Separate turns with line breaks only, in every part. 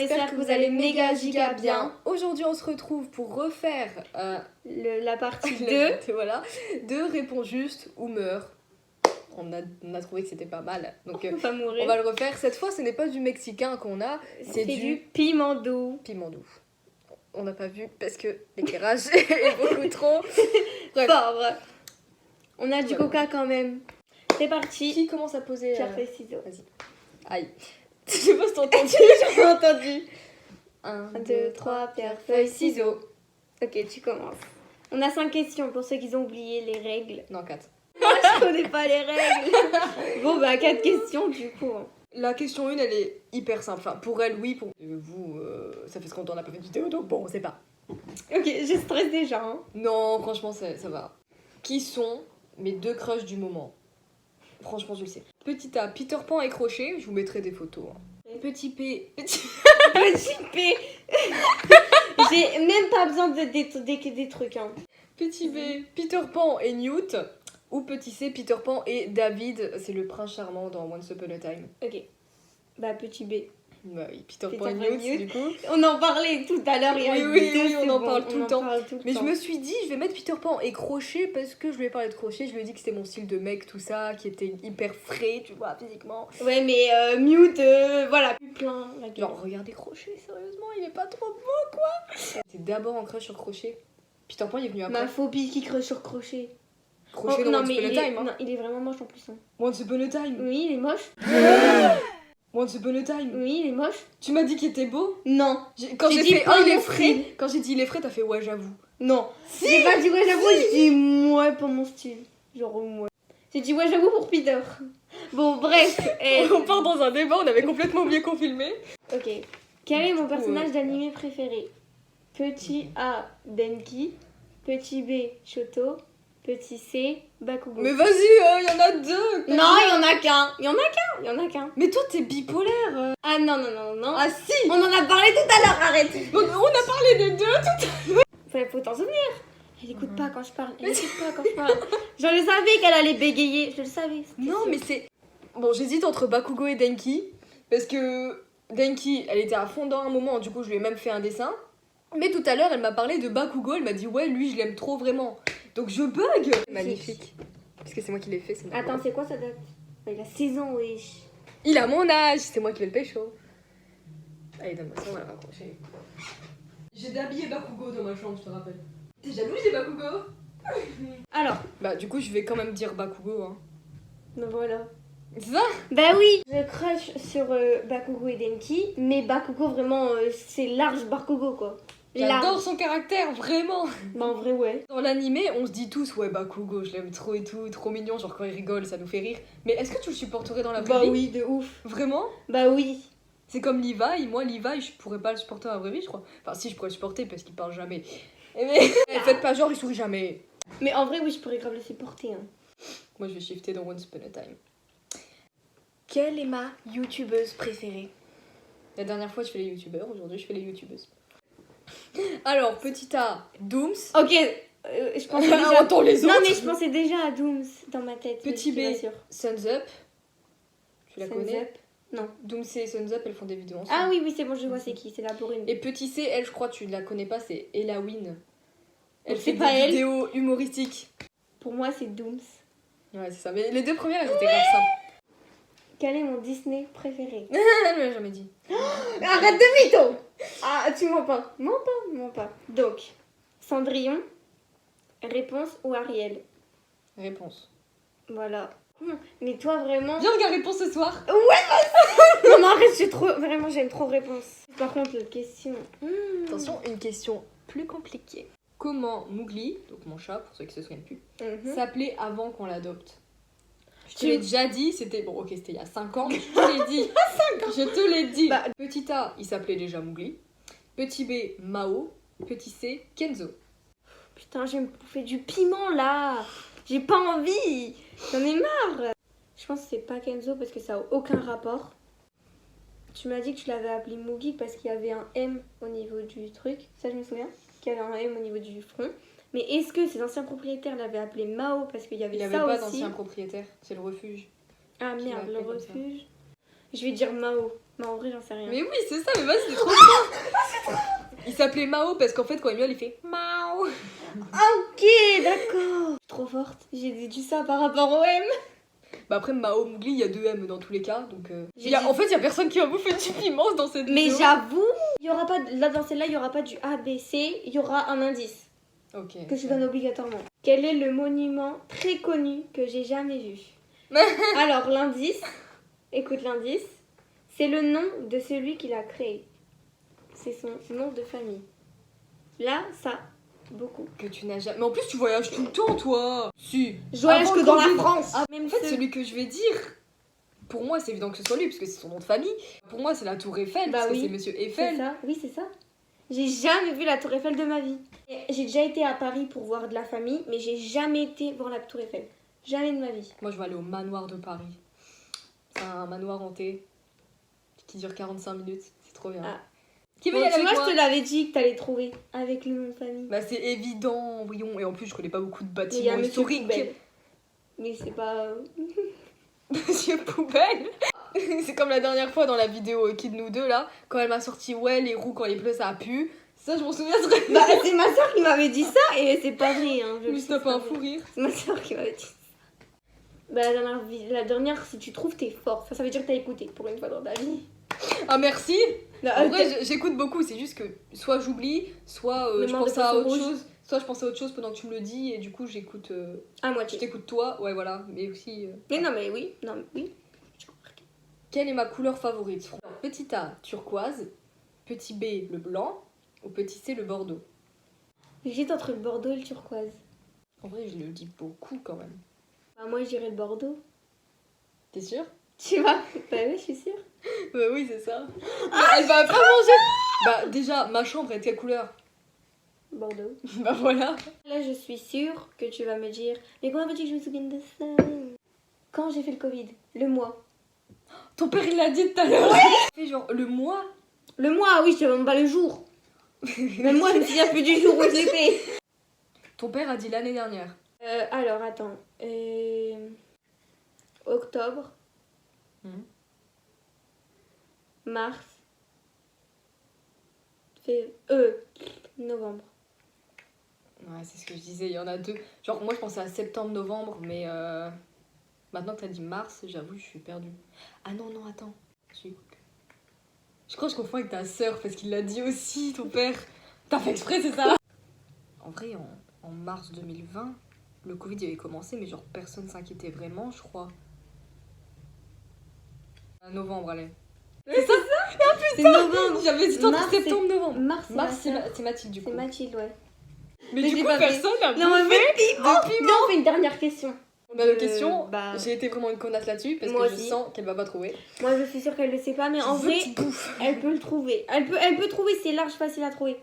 espère que vous allez méga giga bien.
Aujourd'hui, on se retrouve pour refaire
La partie 2.
voilà, de Réponds juste ou meurs. On a trouvé que c'était pas mal, donc
On va mourir.
on va le refaire. Cette fois, ce n'est pas du mexicain qu'on a, c'est du
piment doux.
piment doux. On n'a pas vu parce que l'éclairage est beaucoup trop
fort. On a du coca quand même. C'est parti.
Qui commence à poser
Pierre, feuille, ciseaux.
Vas-y. Aïe. Je sais pas si t'as entendu.
J'ai entendu.
1,
2, 3, pierre, feuille, ciseaux. Ok, tu commences. On a 5 questions pour ceux qui ont oublié les règles.
Non, 4.
Moi, je connais pas les règles. Bon, bah, 4 questions du coup.
La question 1, elle est hyper simple. Enfin, pour elle, oui. Pour vous, ça fait ce qu'on n'a pas fait de vidéo, donc bon, on sait pas.
Ok, je stresse déjà. Hein.
Non, franchement, ça va. Qui sont mes 2 crushs du moment? Franchement, je le sais. Petit A, Peter Pan et Crochet. Je vous mettrai des photos. Hein. Petit P.
Petit P. J'ai même pas besoin de des trucs. Hein.
Petit B, Peter Pan et Newt. Ou petit C, Peter Pan et David. C'est le prince charmant dans Once Upon a Time.
Ok. Bah, petit B.
Bah oui, Peter Pan et Newt, du coup.
On en parlait tout à l'heure.
Oui, on en parle tout le temps. Mais
je
je me suis dit, je vais mettre Peter Pan et Crochet parce que je lui ai parlé de Crochet. Je lui ai dit que c'était mon style de mec, tout ça, qui était hyper frais, tu vois, physiquement.
Ouais, mais Mute, voilà, plus plein.
Genre, regardez Crochet, sérieusement, il est pas trop beau, quoi. C'est d'abord un crush sur Crochet. Peter Pan, il est venu après.
Ma phobie qui crush sur Crochet.
Crochet dans Once Upon a Time.
Non, il est vraiment moche en plus. Hein.
Once Upon a Time.
Oui, il est moche.
Once Upon a Time.
Oui, il est moche.
Tu m'as dit qu'il était beau?
Non.
Quand j'ai fait
pas
il est
mon
frais.
style.
Quand j'ai dit il est frais, t'as fait ouais, j'avoue.
Non. Si. J'ai pas dit ouais, j'avoue, j'ai dit moi pour mon style. Genre moi. J'ai dit ouais, j'avoue pour Peter. Bon, bref.
On part dans un débat, on avait complètement oublié qu'on filmait.
Ok. Quel est mon personnage d'animé préféré? Petit A, Denki. Petit B, Shoto. Petit C, Bakugo.
Mais vas-y, il y en a 2.
Non, il y en a qu'un. Il y en a qu'un.
Mais toi, t'es bipolaire.
Ah non.
Ah si.
On en a parlé tout à l'heure, arrête.
On a parlé des 2 tout à l'heure.
Faut t'en souvenir. Elle écoute pas quand je parle. Elle écoute pas quand je parle. Je le savais qu'elle allait bégayer. Je le savais.
Non, mais c'est... Bon, j'hésite entre Bakugo et Denki. Parce que Denki, elle était à fond dans un moment. Du coup, je lui ai même fait un dessin. Mais tout à l'heure, elle m'a parlé de Bakugo. Elle m'a dit, ouais, lui, je l'aime trop vraiment. Donc je bug. Magnifique. Parce que c'est moi qui l'ai fait.
Attends, c'est quoi ça date? Il a 16 ans, wesh.
Il a mon âge. C'est moi qui vais le pécho. Allez, donne-moi ça, on va le raccrocher. J'ai habillé Bakugo dans ma chambre, je te rappelle. T'es jalouse des Bakugo?
Alors.
Bah du coup, je vais quand même dire Bakugo. Hein.
Ben voilà.
C'est ça?
Bah oui. Je crush sur Bakugo et Denki. Mais Bakugo, vraiment, c'est large Bakugo, quoi.
J'adore son caractère, vraiment.
Bah en vrai, ouais.
Dans l'animé, on se dit tous, ouais, Bakugo, je l'aime trop et tout, trop mignon, genre quand il rigole, ça nous fait rire. Mais est-ce que tu le supporterais dans la vraie vie?
Bah oui, de ouf.
Vraiment?
Bah oui.
C'est comme Levi, moi Levi, je pourrais pas le supporter dans la vraie vie, je crois. Enfin si, je pourrais le supporter parce qu'il parle jamais. Mais faites pas genre, il sourit jamais.
Mais en vrai, oui, je pourrais grave le supporter. Hein.
Moi, je vais shifter dans Once Upon a Time. Quelle est ma youtubeuse préférée? La dernière fois, je fais les youtubeurs, aujourd'hui, je fais les youtubeuses. Alors, petit A, Dooms.
Ok, je pensais déjà...
Attends les autres.
Non, mais je pensais déjà à Dooms dans ma tête.
Petit B, Suns Up. Tu la connais?
Up. Non.
Dooms et Suns Up, elles font des vidéos ensemble.
Ah oui, c'est bon, je vois c'est qui, c'est la bourrine.
Et petit C, elle, je crois, tu la connais pas, c'est Elawin. Elle
c'est
fait
pas
des
elle.
vidéos humoristiques.
Pour moi, c'est Dooms.
Ouais, c'est ça. Mais les 2 premières, elles étaient grave simples.
Quel est mon Disney préféré?
Elle me l'a jamais dit.
Arrête de mytho. Ah, tu mens pas. Mens pas. Donc, Cendrillon, Réponse ou Ariel?
Réponse.
Voilà. Mais toi, vraiment...
Viens, regarde Réponse ce soir.
Ouais, non, mais arrête, vraiment, j'aime trop Réponse. Par contre, l'autre question...
Attention, une question plus compliquée. Comment Mowgli, donc mon chat, pour ceux qui se souviennent plus, s'appelait avant qu'on l'adopte? Je te l'ai déjà dit, c'était... Bon, ok, c'était il y a 5 ans, mais je te l'ai dit. 5 ans. Je te l'ai dit. Bah, petit A, il s'appelait déjà Mowgli. Petit B, Mao. Petit C, Kenzo.
Putain, j'ai bouffé du piment, là. J'ai pas envie. J'en ai marre. Je pense que c'est pas Kenzo parce que ça a aucun rapport. Tu m'as dit que tu l'avais appelé Mowgli parce qu'il y avait un M au niveau du truc. Ça, je me souviens. Qu'il y avait un M au niveau du front. Mais est-ce que ses anciens propriétaires l'avaient appelé Mao parce qu'il y avait ça aussi? Il n'y avait
pas d'anciens propriétaires, c'est le refuge.
Ah merde, le refuge. Je vais dire Mao. Mais en vrai, j'en sais rien.
Mais oui, c'est ça, mais vas-y, c'est trop bien. Il s'appelait Mao parce qu'en fait, quand il miaule, il fait Mao.
Ok, d'accord. Trop forte. J'ai dit ça par rapport au M.
Bah après, Mao, Mowgli, il y a 2 M dans tous les cas. Donc,
J'ai
en fait, il y a personne qui va bouffer du piment dans cette
Mais
vidéo.
j'avoue, il y aura pas là dans celle-là, il y aura pas du A, B, C, il y aura un indice
Ok.
que je donne obligatoirement. Quel est le monument très connu que j'ai jamais vu? Alors l'indice, écoute l'indice, c'est le nom de celui qui l'a créé. C'est son nom de famille. Là, ça, beaucoup.
Que tu n'as jamais. Mais en plus, tu voyages tout le temps, toi. Si.
Je voyage
Avant
que
le
dans la
Covid.
France.
Ah,
Même
en fait,
ceux-
celui que je vais dire, pour moi, c'est évident que ce soit lui, parce que c'est son nom de famille. Pour moi, c'est la Tour Eiffel,
Bah
parce
oui.
que c'est Monsieur
C'est
Eiffel.
ça, oui c'est ça. J'ai jamais vu la Tour Eiffel de ma vie. J'ai déjà été à Paris pour voir de la famille, mais j'ai jamais été voir la Tour Eiffel. Jamais de ma vie.
Moi, je vais aller au manoir de Paris. C'est un manoir hanté qui dure 45 minutes. C'est trop bien.
Ah.
Qui veut
Bon,
y aller
tu
avec
vois,
moi
je te l'avais dit que t'allais trouver avec le nom de famille.
Bah, c'est évident, voyons. Et en plus, je connais pas beaucoup de
Mais il y a
bâtiments
Monsieur
historiques.
Poubelle. Mais c'est pas...
Monsieur Poubelle. C'est comme la dernière fois dans la vidéo Kid Nous 2 là, quand elle m'a sorti ouais les roues quand il pleut ça pue. Ça je m'en souviens très bien.
Bah c'est ma soeur qui m'avait dit ça et c'est pas vrai. Hein,
Je me suis tapé un fou rire.
C'est ma soeur qui m'avait dit ça. Bah la dernière, si tu trouves, t'es fort. Enfin, ça veut dire que t'as écouté pour une fois dans ta vie.
Ah merci.
Non,
En vrai j'écoute beaucoup, c'est juste que soit j'oublie, soit
Le
je
mort de
pense à
poisson
autre
rouge.
chose. Soit je pense à autre chose pendant que tu me le dis et du coup j'écoute.
à
Je
moitié.
t'écoute toi, ouais voilà, mais aussi.
Mais non, mais oui. Non, mais oui.
Quelle est ma couleur favorite? Alors, petit A, turquoise. Petit B, le blanc. Ou petit C, le bordeaux.
J'hésite entre le Bordeaux et le turquoise.
En vrai, je le dis beaucoup quand même.
Bah moi, je dirais le Bordeaux.
T'es sûre?
Tu vois? Bah oui, je suis sûre.
Bah oui, c'est ça. Elle va pas manger. Bah déjà, ma chambre est de quelle couleur?
Bordeaux.
Bah voilà.
Là, je suis sûre que tu vas me dire mais comment veux-tu que je me souvienne de ça? Quand j'ai fait le Covid? Le mois.
Ton père il l'a dit tout à l'heure. Fait genre le mois.
Le mois, oui, je te demande pas le jour. Même moi, je me souviens plus du jour où je l'ai fait.
Ton père a dit l'année dernière.
Alors, attends. Octobre. Mars. Novembre.
Ouais, c'est ce que je disais, il y en a 2. Genre moi je pensais à septembre, novembre, mais maintenant que t'as dit mars, j'avoue, je suis perdue. Ah non, non, attends. Je crois que je confonds avec ta sœur parce qu'il l'a dit aussi, ton père. T'as fait exprès, c'est ça? En vrai, en mars 2020, le Covid il avait commencé, mais genre personne s'inquiétait vraiment, je crois. Novembre, allez.
C'est ça? C'est novembre.
J'avais dit entre
Mars,
septembre, novembre.
Mars,
Mars,
c'est
c'est Mathilde du coup.
C'est Mathilde, ouais.
Mais
Mais
du
j'ai
coup,
pas fait.
personne n'a
Non, mais
bouffé
piment.
de piment.
Non, on fait une dernière question.
On a la question.
Bah,
J'ai été vraiment une connasse là-dessus parce
Moi
que je
aussi.
sens qu'elle va pas trouver.
moi, je suis sûre qu'elle le sait pas, mais en vrai, elle peut le trouver. Elle peut trouver, c'est large, facile à trouver.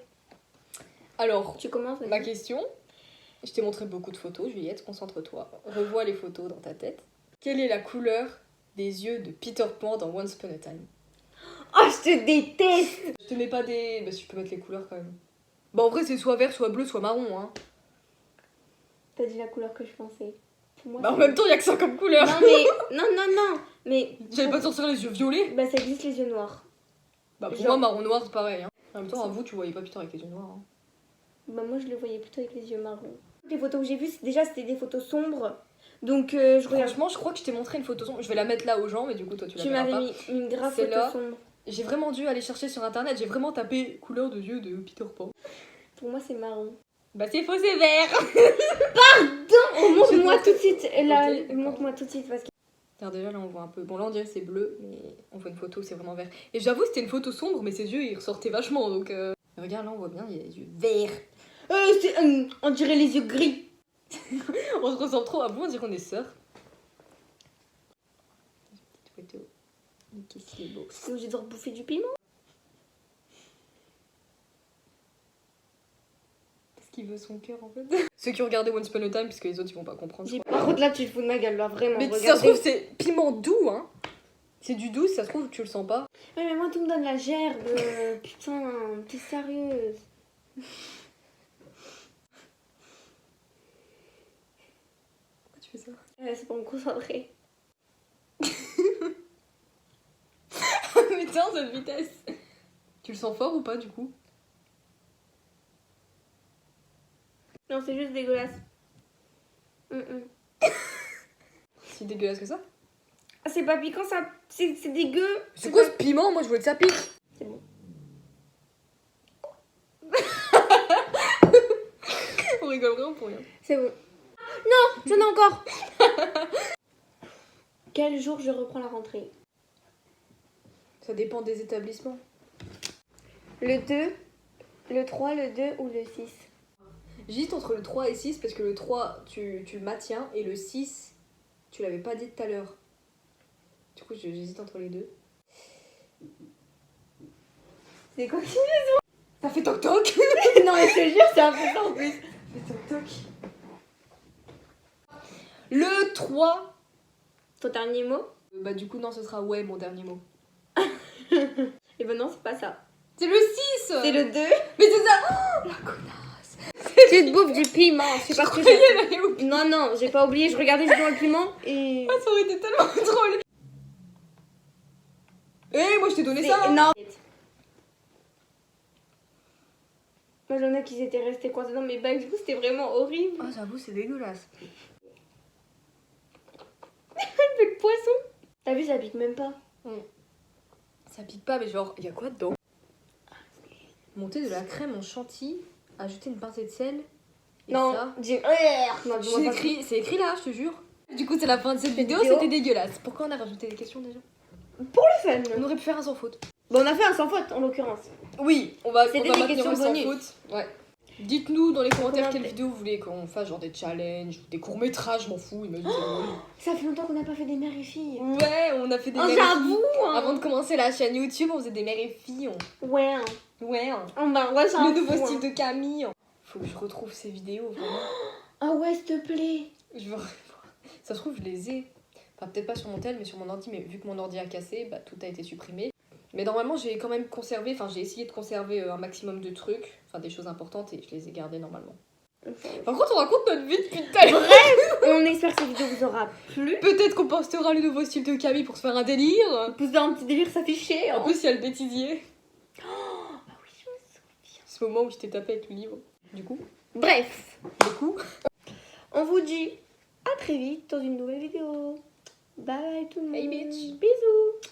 Alors,
Tu commences? vas-y.
ma question. Je t'ai montré beaucoup de photos, Juliette, concentre-toi. Revois les photos dans ta tête. Quelle est la couleur des yeux de Peter Pan dans Once Upon a Time?
Oh, je te déteste.
Je te mets pas des... Bah si je peux mettre les couleurs quand même. Bah en vrai c'est soit vert, soit bleu, soit marron hein.
T'as dit la couleur que je pensais. Pour moi,
Bah en
c'est-
même temps y a que ça comme couleur.
Non, mais... Non. Mais...
J'allais pas sortir les yeux violets.
Bah, ça existe les yeux noirs.
Bah pour
Genre-
moi marron noir c'est pareil hein. En même temps à vous tu voyais pas Peter avec les yeux noirs hein.
Bah, moi, je le voyais plutôt avec les yeux marrons. Les photos que j'ai vues, déjà, c'était des photos sombres. Donc, je regarde.
Franchement je crois que je t'ai montré une photo sombre. Je vais la mettre là aux gens mais du coup toi tu la
Tu
verras
m'avais
pas.
mis une grave
C'est
photo
là.
sombre.
J'ai vraiment dû aller chercher sur internet, j'ai vraiment tapé couleur de yeux de Peter Pan.
Pour moi, c'est marron.
Bah c'est faux, c'est vert.
Oh, montre-moi tout de suite. Là,
Ok, d'accord.
montre-moi tout de suite parce que.
Car déjà là on voit un peu, bon là on dirait que c'est bleu mais on voit une photo c'est vraiment vert. Et j'avoue c'était une photo sombre mais ses yeux ils ressortaient vachement donc regarde là on voit bien il y a les yeux verts.
On dirait les yeux gris.
On se ressemble trop à vous, on dirait qu'on est sœurs. Petite photo. Qu'est-ce qu'il est beau.
Sinon, j'ai dû bouffer du piment.
Qu'est-ce qu'il veut son cœur en fait. Ceux qui ont regardé Once Upon a Time puisque les autres ils vont pas comprendre. je crois.
Par contre, là, tu te fous de ma gueule, là, vraiment.
Mais ça se
regardez.
trouve c'est piment doux hein. C'est du doux, si ça se trouve tu le sens pas.
Ouais, mais moi, tout me donne la gerbe. Putain, t'es sérieuse.
Pourquoi tu fais ça?
C'est pour me concentrer.
Mais putain, cette vitesse. Tu le sens fort ou pas du coup?
Non, c'est juste dégueulasse.
Si dégueulasse que ça?
Ah, c'est pas piquant, ça. C'est dégueu.
C'est quoi ce piment? Moi je voulais que ça pique.
C'est bon.
On rigole vraiment pour rien.
C'est bon. Non, j'en ai encore. Quel jour je reprends la rentrée?
Ça dépend des établissements.
Le 2, le 3, le 2 ou le 6?
J'hésite entre le 3 et 6 parce que le 3 tu le maintiens et le 6 tu l'avais pas dit tout à l'heure. Du coup j'hésite entre les deux.
C'est quoi qui me
Ça fait toc toc.
Non mais je te jure, c'est un peu ça en plus. Ça fait toc toc.
Le 3.
Ton dernier mot?
Bah du coup non, ce sera ouais mon dernier mot.
Et ben non, c'est pas ça.
C'est le 6.
C'est le 2.
Mais c'est ça. Oh, la connasse.
Tu te bouffes du piment. C'est parce que j'ai... Non, non, j'ai pas oublié. Je regardais justement le piment et...
Ah, ça aurait été tellement drôle. Eh, moi je t'ai donné ça. Hein.
Non. Moi j'en ai qui étaient restés coincés dans mes bagues. Du coup, c'était vraiment horrible.
Ah, j'avoue, c'est dégueulasse.
Le poisson. T'as vu, ça pique même pas.
Ça pique pas, mais genre, il y a quoi dedans? Monter de la crème en chantilly, ajouter une pincée de sel. Et
Non,
ça. C'est écrit là, je te jure. Du coup, c'est la fin de cette vidéo, c'était dégueulasse. Pourquoi on a rajouté des questions déjà?
Pour le fun.
On aurait pu faire un sans faute.
Bon, on a fait un sans faute en l'occurrence.
Oui, on va
C'était des
maintenir
questions
le sans
bonus.
faute. Ouais. Dites-nous dans les commentaires quelle vidéo vous voulez qu'on fasse, genre des challenges, des courts-métrages, je m'en fous, imagine c'est drôle.
Ça fait longtemps qu'on n'a pas fait des mères et filles.
Ouais, on a fait des mères et
j'avoue
filles.
hein.
Avant de commencer la chaîne YouTube, on faisait des mères et filles.
Ouais.
Ouais.
Le
Le nouveau style de Camille. Faut que je retrouve ces vidéos, vraiment.
Ah ouais, s'il te plaît.
Je veux revoir. Ça se trouve, je les ai. Enfin, peut-être pas sur mon tel, mais sur mon ordi. Mais vu que mon ordi a cassé, bah, tout a été supprimé. Mais normalement, j'ai quand même conservé, enfin, j'ai essayé de conserver un maximum de trucs, enfin, des choses importantes, et je les ai gardées normalement. Par contre, on raconte notre vie depuis tout à l'heure.
Bref, on espère que cette vidéo vous aura plu.
Peut-être qu'on postera le nouveau style de Camille pour se faire un délire.
Pousser un petit délire s'afficher.
En plus, il y a le bêtisier.
Ah oui, je me souviens.
Ce moment où je t'ai tapé avec le livre. Du coup,
Bref,
on
vous dit à très vite dans une nouvelle vidéo. Bye tout le monde.
Bye, bitch.
Bisous.